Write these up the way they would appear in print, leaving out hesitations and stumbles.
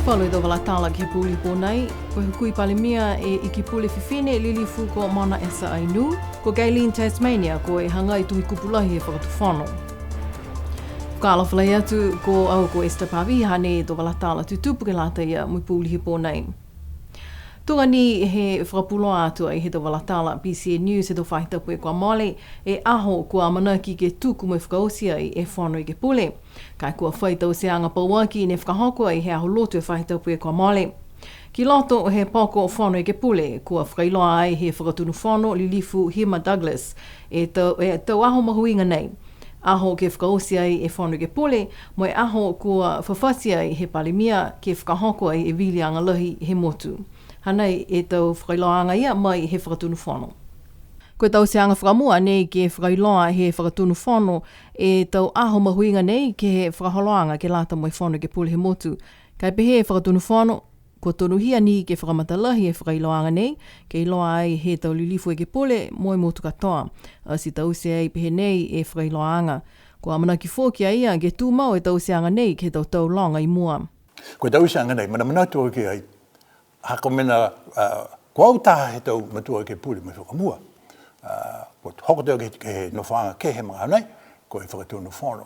Whaloi do wala tala ki puli pōnei, ko hukui palimia e iki pule whiwhine lilifu ko mana esa ainu, ko Gayleen Tasmania ko e hanga i tuhi kupulahi e whakatuwhano. Whaalawhalai atu ko au ko Esther Pavi hane do wala tala tutupu ke lata ia mui puli pōnei. Tunga ni he whakapuloa atu ai he do wala tala PCA News e do whaitapu e kua mole e aho kua manaki ke tuku mai whakaosia i e whano i ke pule. Kai kua whaitau se anga pauaki ne whakahoko ai he aho lotu e whaitapu e kua mole. Ki loto he poko whano i ke pule, kua whakailoa ai he whakatunu whano Lilifu Hima Douglas e tau aho mahuinga nei. Aho ke whakaosia ai e whano i ke pule, mo e aho kua whawhasi ai he palimia ke whakahoko ai e wilianga lahi he motu. Hanei e tau whakailoanga ia mai he whakatunu whano. Koe tau se anga whakamua nei ke whakailoa he whakatunu whano e tau aho mahuinga nei ke he whakaholoanga ke lata mai whano ke pule he motu. Kai pehe he whakatunu whano, ko tonu hia ni ke whakamatalahi e whakailoanga nei, ke iloa ai he tau lilifu e ke pule moi motu katoa. Si tau se ai pehe nei e whakailoanga. Ko amana ki fōki a ia ke tū mau e tau se anga nei ke tau longa i mua. Ko tau se anga nei, mana manatu ke ai. Hako mena kua au taha he tau matua ke puli mai whakamua. Ko hoko tau ke he nofanga ke he mga nei, ko e whakatū no whono.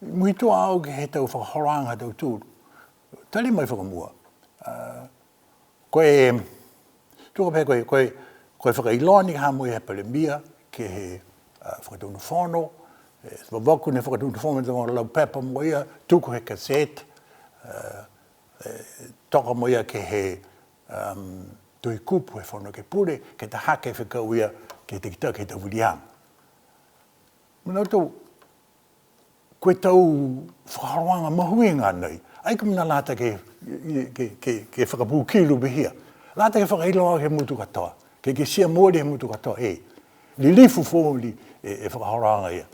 Mui tua au ke he tau whakahoranga tau tūru. Tali mai whakamua. Koe, tuka pē koe whakailoa ni ha mui he palemia ke he whakatū no whono. Wawaku ne whakatū no whono me lau pepa mo ia, tuku he cassette. Toka mo ia ke he tui kupu e whono ke pule, ke ta hake whikau ia ke te kita ke te wiliang. Mana tau, koe tau whakaroanga mahuinga nei, ai ka mina lata ke whakapū kilu behia. Lata ke whakailoa ke mutu katoa, ke sia mōri he mutu katoa e. Lilifu fōli e whakaroanga ia.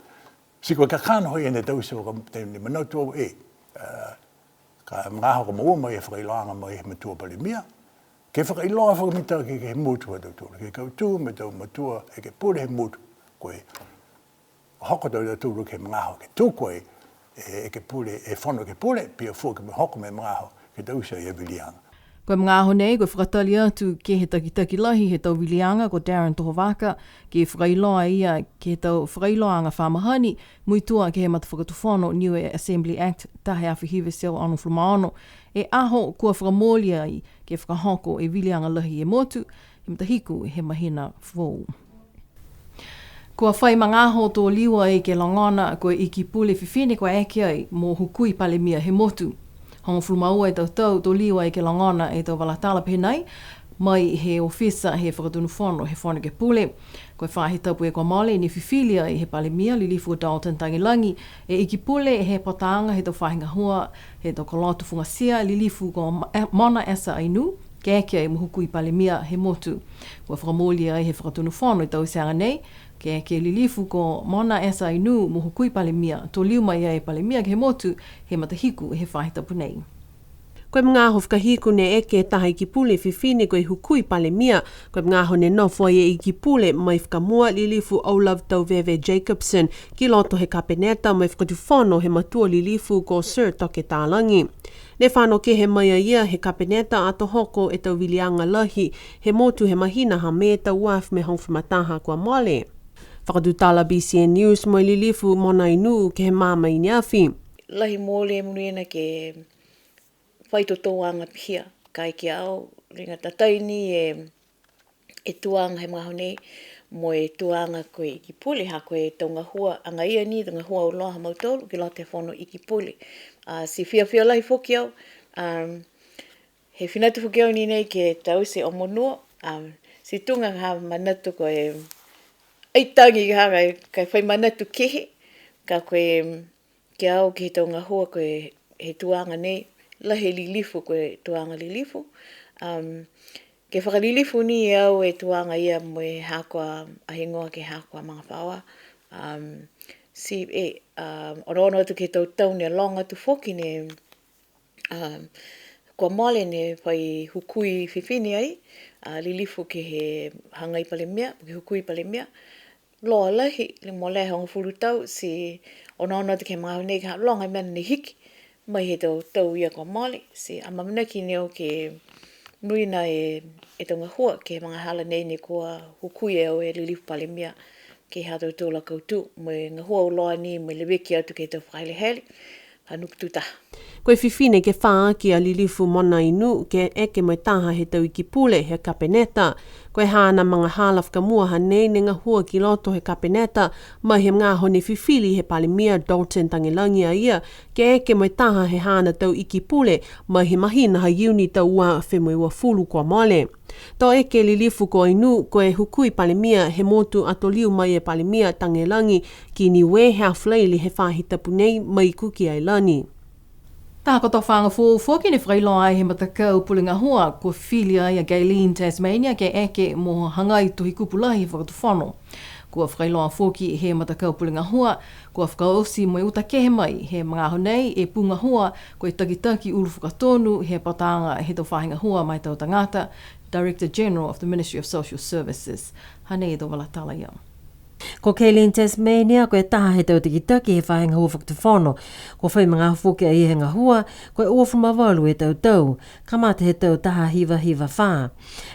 Si koe ka kāna hoi ene tau se whakaroanga, mana tau e. Ka mga hoko maua mai e whakailoanga mai he matua palimia. Ke whakailoa whakamita ke he mutu a tau. Ke kautu me tau matua e ke pure he mutu. Koe hoko tau tau ke mga hoko. Ke tūkoe e ke pure, e whono ke pure, pia fua ke me hoko me mga hoko ke tau sa e wilianga. Koe mga aho nei, koe whakatali atu ke he takitaki lahi he tau wilianga ko Darren Tohovaka, ke whakailoa ia ke tau whakailoanga whamahani, muitua ke he matawhakatuwhono Niue Assembly Act, tahe awhi hiwe seo anu whamaono, e aho kua whakamolia ai ke whakahoko e wilianga lahi e motu, he matahiku he mahina whou. Kua whai mga aho tō liwa i ke langana koe iki pule whiwhine koe eke ai mō hukui palemia he motu. Hongo whulmaua e tau tō liwa i ke langana e tau walatala penai, mai he ofisa he whakatunu whono he whono ke pule. Koe whahe tapu e kua male ni whiwhilia i he palemia Lilifu Dalton Tangilangi, e iki pule he patanga he tau whahinga hua, he tau kolotu fungasia Lilifu ko mana esa ainu, ke eke ai muhuku i palemia he motu. Kua whakamolia i he whakatunu whono i tau seanga nei, ke Lilifu ko mana esa ainu muhuku i palemia, tō liu mai e palemia ke he motu, he matahiku he whahe tapu nei. Koe mga aho whakahiku ne eke taha i ki pule whiwhine koe hukui palemia, koe mga aho ne nofo e i ki pule mai whakamua Lilifu Olav Tauveve Jacobson ki loto he kapeneta mai whakatu whono he matua Lilifu ko Sir Toke Tālangi. Ne whano ke he maia ia he kapeneta ato hoko e tau wilianga lahi he motu he mahina ha me tau waf me hongwhimataha kua mole. Whakatutala BCN News mai Lilifu mona inu ke he mama i niawhi. Lahi mole munuena ke whaito tōanga pihia, kai ki au, ringa tataini e tuanga he mga honei, mo e tuanga koe i ki pule, ha koe taunga hua, anga ia ni, taunga hua o loha mautolu, ki lote whono i ki pule. Si whia lahi whoki au, he whinatu whoki au ni nei ke tau se omonua, si tunga ha manatu koe, aitangi ka kai whai manatu kehe, ka koe ke au ki taunga hua koe he tuanga nei, lahe Lilifu koe tuanga Lilifu. Ke whakalilifu ni e au e tuanga ia mo e hakoa ahingoa ke hakoa mga whaua. Ono atu ke tautau ne longa tu whoki ne kua male ne pai hukui whiwhini ai. Lilifu ke he hangai palemia, ke hukui palemia. Loa lahi, le mo lehe hongo furu tau si ono atu ke mga honei ka longa mena ne hiki. mai he tau ia kwa mole. Se amamina ki neo ke muina e tonga hua ke mga hala nei ni kua hukui e o e lilifu pale mia ke hato tōla kautu. Mai ngā hua uloa ni mai lewe ki atu ke tau whaile heli. Hanuk tuta. Koe whiwhine ke whaa ki a lilifu mona inu ke eke mai taha he tau iki pule he kapeneta. Koe hana mga halafka mua hanei ne ngā hua ki loto he kapeneta mai he ngā hone whiwhili he palimia Dalton Tangilangi a ia ke eke mai taha he hana tau iki pule mai he mahina ha iuni tau ua whemui ua fulu kua mole. Tō eke lilifu ko inu koe hukui palimia he motu atoliu mai e palimia Tangilangi ki Niue hawhleili he whahitapu nei mai kuki ai lani. Tā koto whanga fōki ne whailoa ai he matakau pulinga hoa ko Philia ia Gayleen Tasmania ke eke mo hangai tuhi kupulahi whakatawhano. Kua whailoa fōki he matakau pulinga hoa, kua whakaosi mo uta kehe mai he mga honei e punga hoa ko e takitaki ulu whakatonu he patanga he tau whahinga hoa mai tau tangata, Director General of the Ministry of Social Services. Hane e tau walatala ia. Ko Gayleen Tasmania, ko e taha he tau tikitaki he whahenga hua whakatawhano. Ko whai mga whuke a i henga hua, ko e ofu mawalu e tau. Kamata he tau taha hiva wha.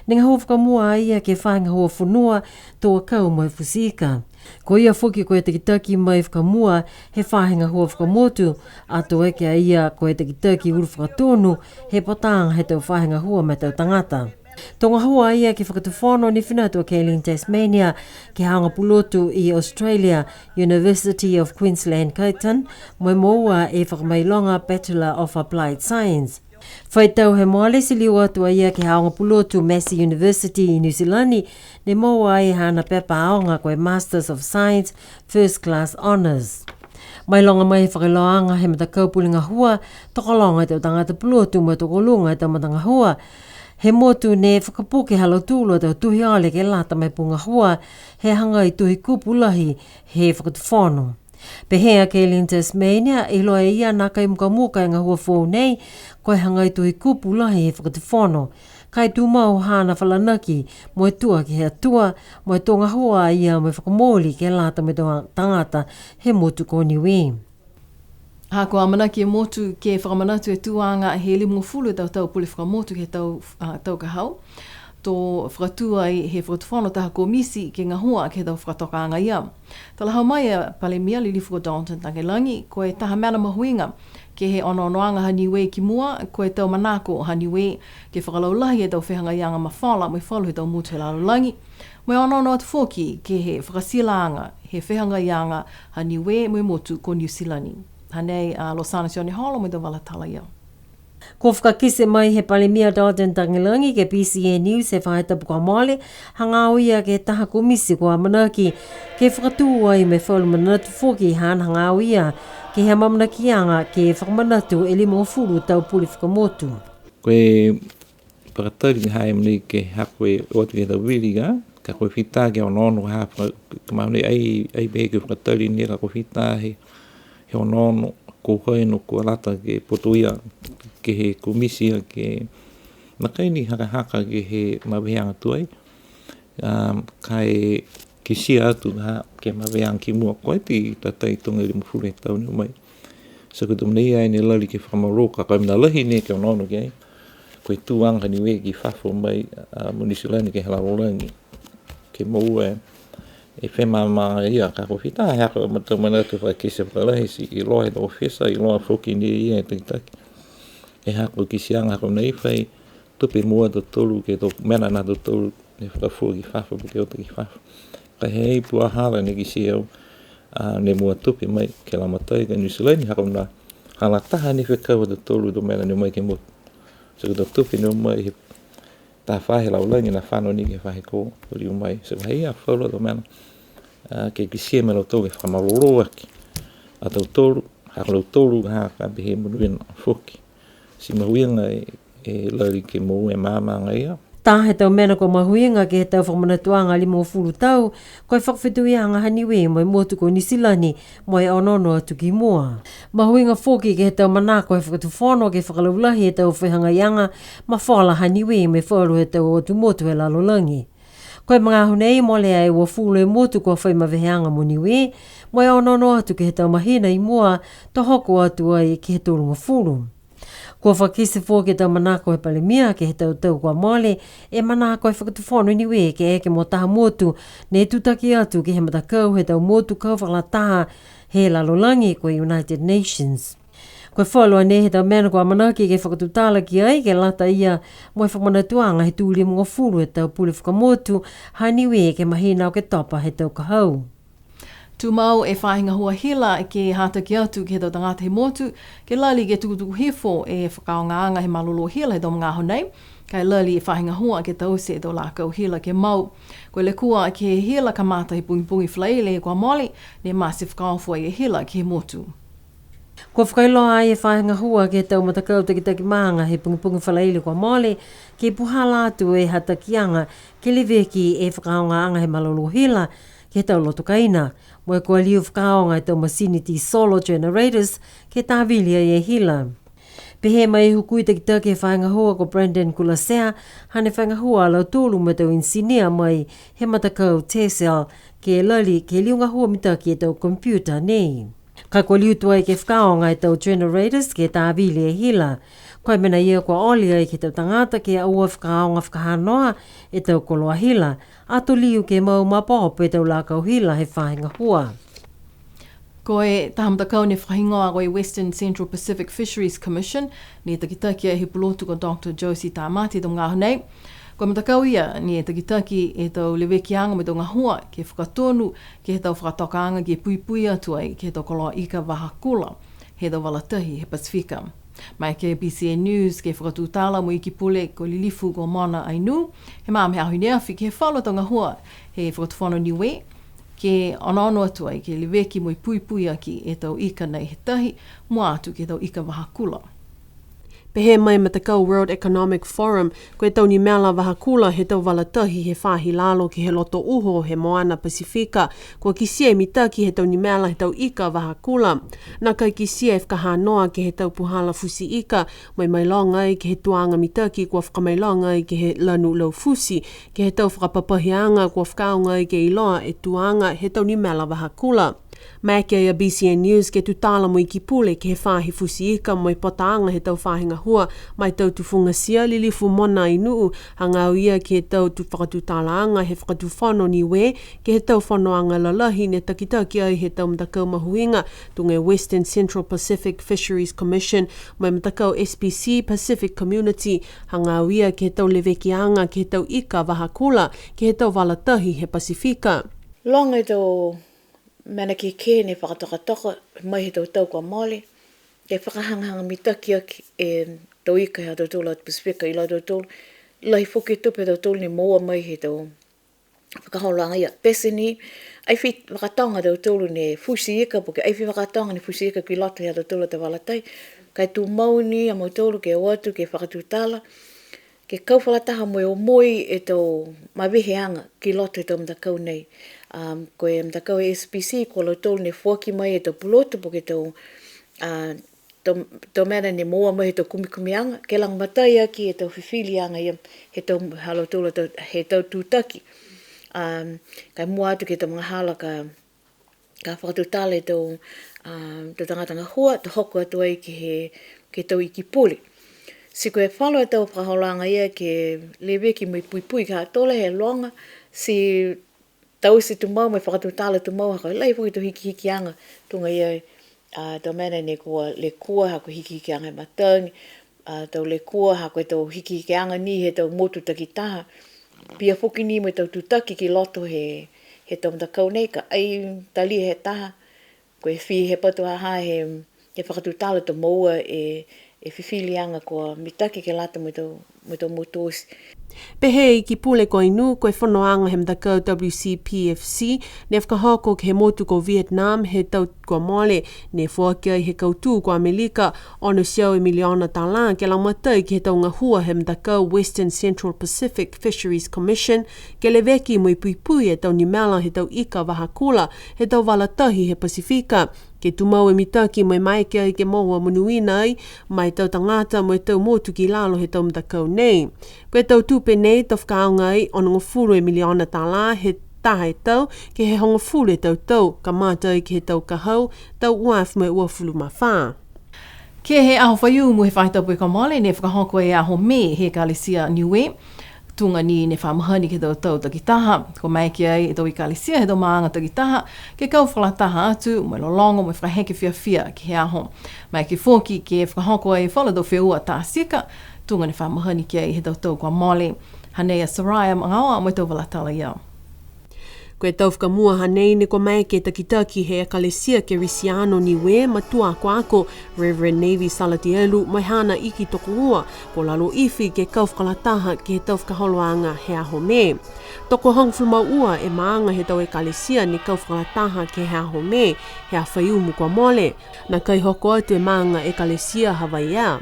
Nenga hua whakamua a ia ke whahenga hua whunua, tō kau mai fusika. Ko ia whuki ko e tikitaki mai whakamua, he whahenga hua whakamotu, a tō eke a ia ko e tikitaki uru whakatonu, he patanga he tau whahenga hua mai tau tangata. Tonga hua ia ki whakatawhano ni whinatua Gayleen Tasmania ki hanga pulotu i Australia University of Queensland Kyneton moi moua e whakamailonga Bachelor of Applied Science. Whaitau he moale si liu atua ia ki hanga pulotu Massey University i New Zealand ne moua e hana pepa aonga koe Masters of Science First Class Honours. Mai longa mai whakiloanga he matakau pulinga hua, tokolonga te o tangata pulotu mo tokolunga te o matanga hua. He motu ne whakapuke halo tūlo tau tuhi ale ke lata mai punga hua, he hanga i tuhi kupulahi he whakatawhano. Pehea Gayleen Tasmania, i loa ia nā kai muka muka ngā hua whou nei, koe hanga i tuhi kupulahi he whakatawhano. Kai tū mau hana whalanaki, moe tua ki hea tua, moe tonga hua ia moe whakamoli ke lata mai tonga tangata he motu ko Niue. Hako amana ki e motu ke whakamanatu e tuanga he limu fulu tau pule whakamotu ke tau kahau. Tō whakatua i he whakatawhano taha ko misi ke ngā hoa ke tau whakatokanga ia. Tala hau mai a palemia li lifu ko Dalton Tangilangi, ko e taha mana mahuinga ke he onoanga ha Niue ki mua, ko e tau manako ha Niue ke whakalaulahi e tau whehanga ianga mawhala mai whalu he tau mutu he laulangi. Mai ono atu whoki ke he whakasilanga he whehanga ianga ha Niue mai motu ko New Zealand. Hanei a Los Angeles Yoni Holo mai te walatala ia. Ko whakakise mai he palemia Dalton Tangilangi ke PCA News he whaetapu kua male, hanga o ia ke taha komisi kua manaki ke whakatua i me whaulumanatu whoki han hanga o ia ke hea mamanakianga ke whakamanatu e limo furu tau puli whakamotu. Koe whakatari hae mni ke hakoe oatu ke tau wiriga, ka koe whita ke onono hapa, ka maune ai behe ke whakatari nera koe whita he onono ko koe no ko rata ke potuia ke he komisia ke nakaini haka ke he maweanga tuai. Kai ke sia atu ke maweanga ki mua koe ti tatai tonga i mawhure tau ni mai. Sa ko tumnei ai ne lali ke whamaroka kai mina lahi ne ke onono ke ai. Koe tuanga Niue ki whafo mai munisilani ke halarolangi. Ke maua e whemama ia ka kowhita hea mata manatu whai kese whakalahi si i loa he ofisa i loa whoki ni ia e tikitaki. E hako ki sianga hako nei whai tupe mua to tolu ke to mena na to tolu ne whakafua ki whafo ke ota ki whafo. Ka hei pua hala ne ki si au ne mua tupe mai ke la matai ka New Zealand hako na hala taha ni whakawa to tolu to mena ne mai ke motu. So ka to tupe ne mai he ta whahe laulangi na whano ni ke whahe ko uri umai. So hei a whaula to mena. Ke kisia me lo tau ke whamaroro aki. A tau tolu, haka lo tolu ha ka behe munuina whoki. Si mahuinga e lari ke mou e māmanga ia. Tā he tau mena ko mahuinga ke he tau whamanatuanga limo fulu tau, koe whakawhituianga ha Niue moi motu ko Nisilani moi onono atu ki mua. Mahuinga whoki ke he tau manako he whakatuwhono ke whakalaulahi he tau whehanga ianga, ma whala ha Niue me whalu he tau otu motu he lalolangi. Koe mga honei mo le ai ua fulu e motu kua whai maweheanga mo Niue, mo e ono atu ke he tau mahina I mua to hoko atu ai ke he tūrunga fulu. Kua whakise fō ke tau manako he palemia ke he tau kua mole, e manako e whakatuwhono Niue ke eke mo taha motu ne tutaki atu ke he matakau he tau motu kau whakalataha he lalolangi ko United Nations. Koe whalua ne he tau mena kua manaki ke whakatutala ki ai ke lata ia mo e whamanatuanga he tūli mga fulu e tau pule whakamotu ha Niue ke mahina o ke topa he tau kahau. Tu mau e whahinga hua hila ke hata ki atu ke he tau tangata he motu, ke lali ke tukutuku hefo e whakaongaanga he malolo hila he tau mga honei, kai lali e whahinga hua ke tau se e tau lākau hila ke mau. Koe le kua ke hila ka mata he pungi whalaile e kua moli, ne masi whakaofua e hila ke he motu. Kua whakailoa ai e whahinga hua ke tau matakau taki maanga he pungi whalaile kua mole, ke puhala atu e hatakianga ke leveki e whakaongaanga he malolo hila ke tau loto kaina. Mo e kua liu whakaonga e tau masiniti solo generators ke tāwilia e hila. Pehe mai hukui taki whainga hua ko Brandon Kulasea, hane whainga hua lau tūlu me tau insinia mai he matakau Tesel ke lali ke liunga hua mitaki e tau computer nei. Ka kua liu tuai ke whakaonga e tau generators ke tāwili e hila. Koe mena ia kua oli ai ke tau tangata ke aua whakaonga whakahanoa e tau koloa hila. Ato liu ke mau mapopo e tau lākau hila he whainga hua. Koe tahamtakau ne whahingoa koe Western Central Pacific Fisheries Commission, ne takitaki he pulotu ko Dr. Josie Tamati tau ngā honei. Koe matakau ia ne takitaki e tau lewekianga me tau ngā hua ke whakatonu ke he tau whakatokaanga ke pui atu ai ke he tau koloa ika wahakula he tau walatahi he Pasifika. Mai ke BCA News ke whakatūtala mo iki pule ko lilifu ko Mana Ainu, he maa me ahui neafi ke he whalo tau ngā hua he whakatuwhono Niue, ke ono atu ai ke leweki mo i pui aki e tau ika nei he tahi, mo atu ke tau ika wahakula. Pehe mai matakau World Economic Forum, koe tau ni mela wahakula he tau walatahi he whahi lalo ki he loto uho he Moana Pasifika, kua kisia e mitaki he tau ni mela he tau ika wahakula. Nā kai kisia e whakahanoa ke he tau puhala fusi ika, mai mailonga ai ke he tuanga mitaki kua whakamailonga ai ke he lanu lau fusi, ke he tau whakapapahianga kua whakaonga ai ke iloa e tuanga he tau ni mela wahakula. Mai ke a BCA News ke tutala mo i ki pule ke he whahi fusi ika mo i potaanga he tau whahinga hua mai tau tu whungasia lilifu Mana Ainu hangau ia ke he tau tu whakatutalaanga he whakatuwhono Niue ke he tau whanoanga lalahi ne takitaki ai he tau mtakau mahuinga tunga Western Central Pacific Fisheries Commission mai mtakau SPC Pacific Community hangau ia ke he tau lewekianga ke he tau ika wahakula ke he tau walatahi he Pasifika. Longa tau mana ke ne whakatokatoka mai he tau kua mole, ke whakahangahanga mitaki aki e tau ika hea tau tūla at Pasifika i lau tau tūla, lai whuki tupe tau tūla ni moa mai he tau whakaholanga ia pesini, ai whi whakatonga tau tūla ne fusi ika, poke ai whi whakatonga ne fusi ika ki loto hea tau tūla te walatai, kai tū mauni a mau tūla ke watu ke whakatūtala, ke kauwhalataha moe o moi e tau maweheanga ki loto e tau mtakau nei. Koe mtakau e SPC, ko lau tolu ne fuaki mai e tau pulotu po ke tau mena ne moa mai he tau kumikumianga, ke lang matai aki e tau whiwhilianga ia he tau halo tolu he tau tūtaki. Kai mua atu ke tau mga hala ka whakatutala e tau tangatanga hua, te hoko atu ai ke tau iki puli. Si koe whalo e tau whakaholanga ia ke lewe ki mui pui ka tola he longa, si tau si tu mau mai whakatutala tu mau haka lai pui tu hiki anga tunga ia tau mena ne kua le kua hako hiki anga matangi, tau le kua hako e tau hiki anga ni he tau motu takitaha, pia whuki ni mai tau tutaki ki loto he tau mtakau nei ka ai tali he taha, koe whi he patu haha he whakatutala tu maua e whiwhilianga kua mitaki ke lata mo tau motosi. Pehe i ki pule ko inu koe whanoanga he mtakau WCPFC ne whakahoko ke he motu ko Vietnam he tau kua mole ne whuakia i he kautū ko Amerika ono siau e miliona talang ke lang matai ki he tau ngahua he mtakau Western Central Pacific Fisheries Commission ke le veki mo i pui e tau ni mela he tau ika wahakula he tau walatahi he Pasifika Ke tumau e mitaki mo mai ke ai ke moa monuina ai, mai tau tangata mo e tau motu ki lalo he tau mtakau nei. Koe tau tupe nei tau whakaonga ai ono ngofuru e miliona tala he taha e tau ke he honga fulu e tau ka mata ai ke he tau kahau, tau uaf mo e uafulu mawha. Ke he aho whaiu mo he whaitapu e ka mole, ne whakahoko e aho me he kalisia Niue, tunga ni ne whamahani ke tau takitaha, ko mai ki ai e tau i kalisia he tau maanga takitaha, ke kau whalataha atu, mo e lolongo, mo e whakaheke whiawhia ki he aho. Mai ki fōki ke whakahoko e whalado whiua tā sika, tunga ne whamahani ki ai he tau kwa mole. Hanea Saraya Mangawa, mo e tau walatala iau. Koe tau whakamua hanei ne ko mai ke takitaki he ekalesia ke Risiano Niue matua ko ako Reverend Navy Salatielu mai hana iki toko ua ko lalo iwi ke kau whakalataha ke he tau whakaholoanga he aho me. Toko hongfulma ua e maanga he tau ekalesia ni kau whakalataha ke he aho me he a whaiumu kwa mole na kai hoko atu e maanga ekalesia Hawaii.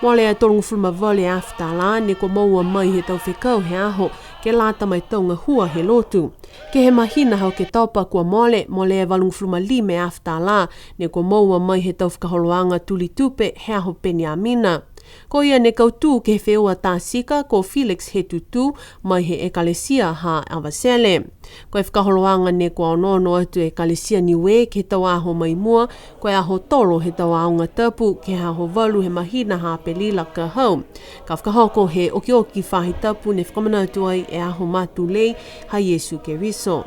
Mole e tolungu fulma vole afta la ni ko maua mai he tau whekau he aho ke lata mai taunga hua he lotu. Ke he mahina hau ke taupa kua mole e walungu fulma lime afta la ni ko maua mai he tau whakaholoanga tuli tupe he aho peni amina. Ko ia ne kautū ke he wheua tā sika ko Felix he tutu mai he ekalesia ha awasele. Ko e whakaholoanga ne ko anono atu ekalesia Niue ke tau aho mai mua, ko e aho tolo he tau aonga tapu ke aho walu he mahina ha pelila ka hau. Ka whakahoko he oki whahi tapu ne whakamanatu ai e aho matu lei ha Yesu ke riso.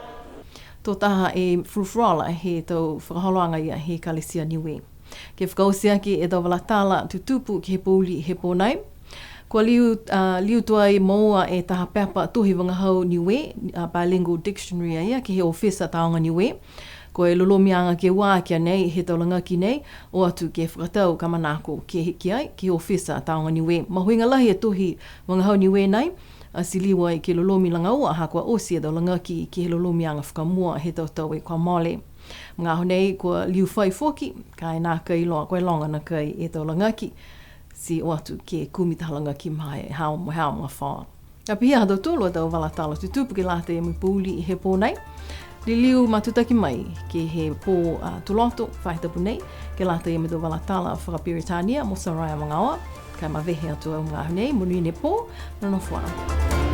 Tō taha e frufrola he tau whakaholoanga ia he ekalesia Niue. Ke whakausia ki e tau walatala tutupu ki he pōli he pōnei. Kua liu tuai moa e taha pepa tuhi wangahau Niue, bilingual dictionary ia ki he ofisa taonga Niue. Ko e lolomianga ke wā kia nei he taulangaki nei, o atu ke whakatau kamanako ke hiki ai ki he ofisa taonga Niue. Mahuinga lahi e tuhi wangahau Niue nei, a siliwa i ke lolomi langa ua ha kua osi e taulangaki ki he lolomianga whakamua he tautau e kwa mole. Mga honei, kua liu whai whoki, ka e nā kai loa, koe longa na kai e tau langaki, si o atu ke kumita langaki mai e hao mga whaa. Ka pihia hatau tōlua tau walatala tutupu ke late e mui pūli i he pōnei. Li liu matutaki mai ke he pō tuloto, whaitapu nei, ke late e mui tau walatala whakapiritania, mo Saraya Mangawa, ka mawehe atu au mga honei, munu i ne pō, nono whara.